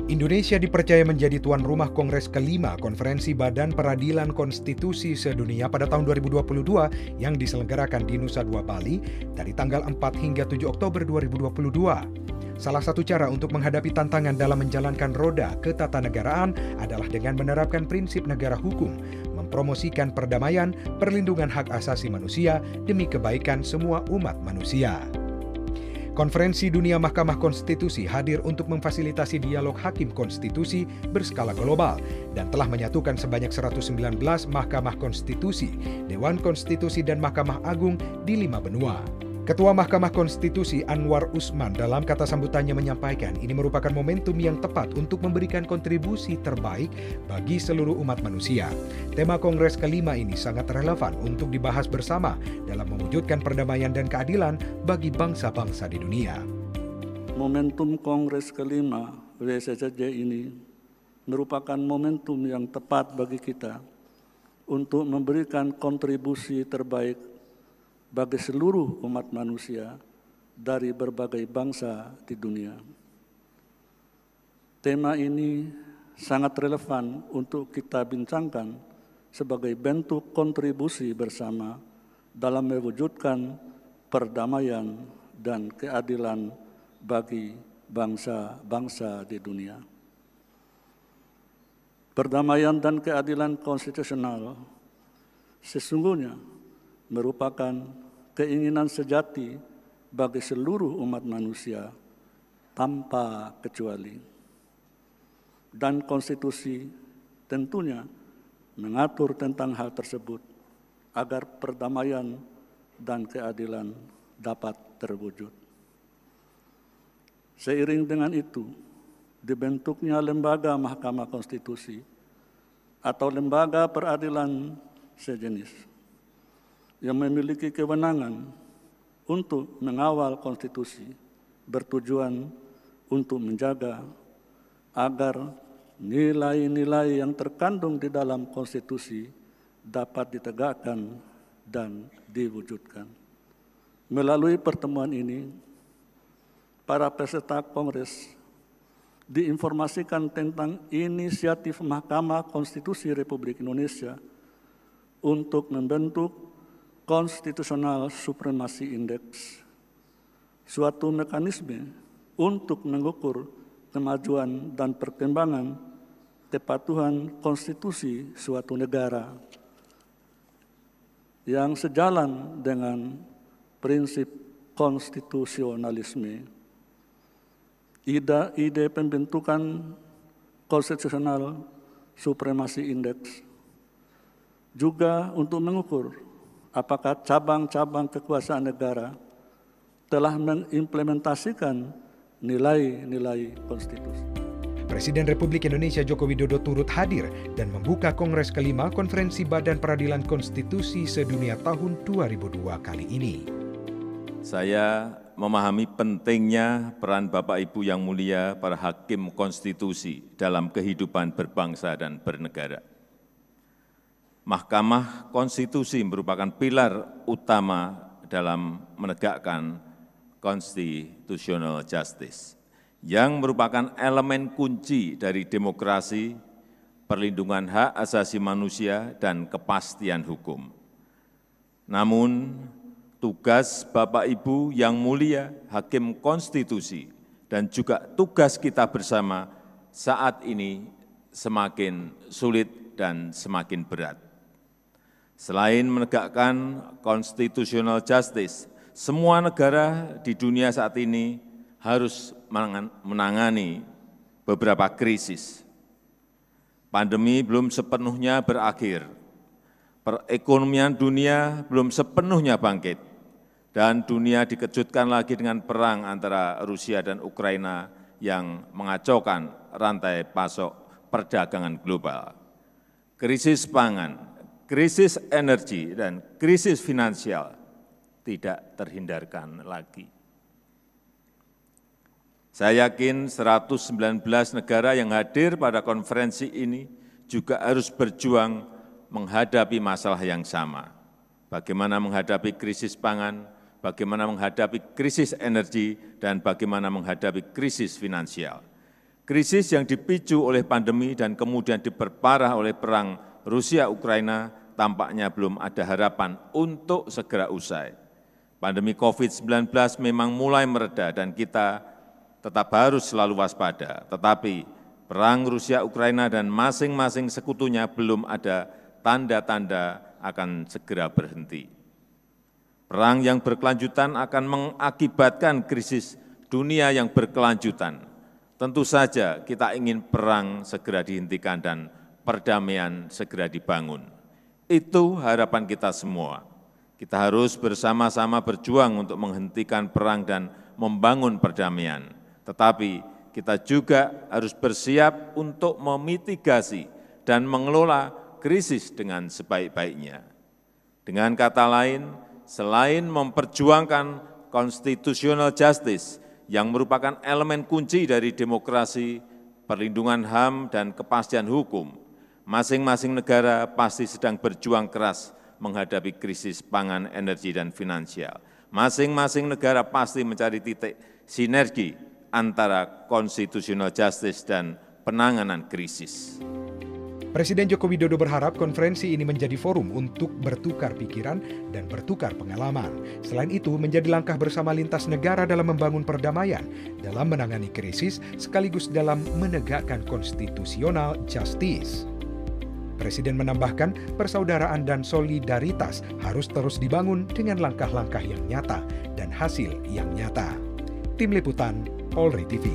Indonesia dipercaya menjadi tuan rumah Kongres kelima Konferensi Badan Peradilan Konstitusi Sedunia pada tahun 2022 yang diselenggarakan di Nusa Dua Bali dari tanggal 4 hingga 7 Oktober 2022. Salah satu cara untuk menghadapi tantangan dalam menjalankan roda ketatanegaraan adalah dengan menerapkan prinsip negara hukum, mempromosikan perdamaian, perlindungan hak asasi manusia demi kebaikan semua umat manusia. Konferensi Dunia Mahkamah Konstitusi hadir untuk memfasilitasi dialog hakim konstitusi berskala global dan telah menyatukan sebanyak 119 Mahkamah Konstitusi, Dewan Konstitusi dan Mahkamah Agung di 5 benua. Ketua Mahkamah Konstitusi Anwar Usman dalam kata sambutannya menyampaikan ini merupakan momentum yang tepat untuk memberikan kontribusi terbaik bagi seluruh umat manusia. Tema Kongres kelima ini sangat relevan untuk dibahas bersama dalam mewujudkan perdamaian dan keadilan bagi bangsa-bangsa di dunia. Momentum Kongres kelima WSSJ ini merupakan momentum yang tepat bagi kita untuk memberikan kontribusi terbaik bagi seluruh umat manusia dari berbagai bangsa di dunia. Tema ini sangat relevan untuk kita bincangkan sebagai bentuk kontribusi bersama dalam mewujudkan perdamaian dan keadilan bagi bangsa-bangsa di dunia. Perdamaian dan keadilan konstitusional sesungguhnya merupakan keinginan sejati bagi seluruh umat manusia tanpa kecuali. Dan konstitusi tentunya mengatur tentang hal tersebut agar perdamaian dan keadilan dapat terwujud. Seiring dengan itu, dibentuknya lembaga Mahkamah Konstitusi atau lembaga peradilan sejenis yang memiliki kewenangan untuk mengawal konstitusi bertujuan untuk menjaga agar nilai-nilai yang terkandung di dalam konstitusi dapat ditegakkan dan diwujudkan. Melalui pertemuan ini, para peserta Kongres diinformasikan tentang inisiatif Mahkamah Konstitusi Republik Indonesia untuk membentuk Constitutional Supremacy Index, suatu mekanisme untuk mengukur kemajuan dan perkembangan kepatuhan konstitusi suatu negara yang sejalan dengan prinsip konstitusionalisme. Ide pembentukan Constitutional Supremacy Index juga untuk mengukur apakah cabang-cabang kekuasaan negara telah mengimplementasikan nilai-nilai konstitusi. Presiden Republik Indonesia Joko Widodo turut hadir dan membuka Kongres kelima Konferensi Badan Peradilan Konstitusi Sedunia tahun 2002 kali ini. Saya memahami pentingnya peran Bapak Ibu yang mulia para hakim konstitusi dalam kehidupan berbangsa dan bernegara. Mahkamah Konstitusi merupakan pilar utama dalam menegakkan constitutional justice, yang merupakan elemen kunci dari demokrasi, perlindungan hak asasi manusia, dan kepastian hukum. Namun, tugas Bapak Ibu yang mulia, hakim konstitusi, dan juga tugas kita bersama saat ini semakin sulit dan semakin berat. Selain menegakkan constitutional justice, semua negara di dunia saat ini harus menangani beberapa krisis. Pandemi belum sepenuhnya berakhir, perekonomian dunia belum sepenuhnya bangkit, dan dunia dikejutkan lagi dengan perang antara Rusia dan Ukraina yang mengacaukan rantai pasok perdagangan global. Krisis pangan, krisis energi, dan krisis finansial tidak terhindarkan lagi. Saya yakin 119 negara yang hadir pada konferensi ini juga harus berjuang menghadapi masalah yang sama. Bagaimana menghadapi krisis pangan, bagaimana menghadapi krisis energi, dan bagaimana menghadapi krisis finansial. Krisis yang dipicu oleh pandemi dan kemudian diperparah oleh perang Rusia-Ukraina tampaknya belum ada harapan untuk segera usai. Pandemi COVID-19 memang mulai mereda dan kita tetap harus selalu waspada, tetapi perang Rusia-Ukraina dan masing-masing sekutunya belum ada tanda-tanda akan segera berhenti. Perang yang berkelanjutan akan mengakibatkan krisis dunia yang berkelanjutan. Tentu saja kita ingin perang segera dihentikan dan perdamaian segera dibangun. Itu harapan kita semua. Kita harus bersama-sama berjuang untuk menghentikan perang dan membangun perdamaian. Tetapi kita juga harus bersiap untuk memitigasi dan mengelola krisis dengan sebaik-baiknya. Dengan kata lain, selain memperjuangkan constitutional justice yang merupakan elemen kunci dari demokrasi, perlindungan HAM, dan kepastian hukum, masing-masing negara pasti sedang berjuang keras menghadapi krisis pangan, energi, dan finansial. Masing-masing negara pasti mencari titik sinergi antara constitutional justice dan penanganan krisis. Presiden Joko Widodo berharap konferensi ini menjadi forum untuk bertukar pikiran dan bertukar pengalaman. Selain itu, menjadi langkah bersama lintas negara dalam membangun perdamaian, dalam menangani krisis, sekaligus dalam menegakkan constitutional justice. Presiden menambahkan, persaudaraan dan solidaritas harus terus dibangun dengan langkah-langkah yang nyata dan hasil yang nyata. Tim Liputan, Polri TV.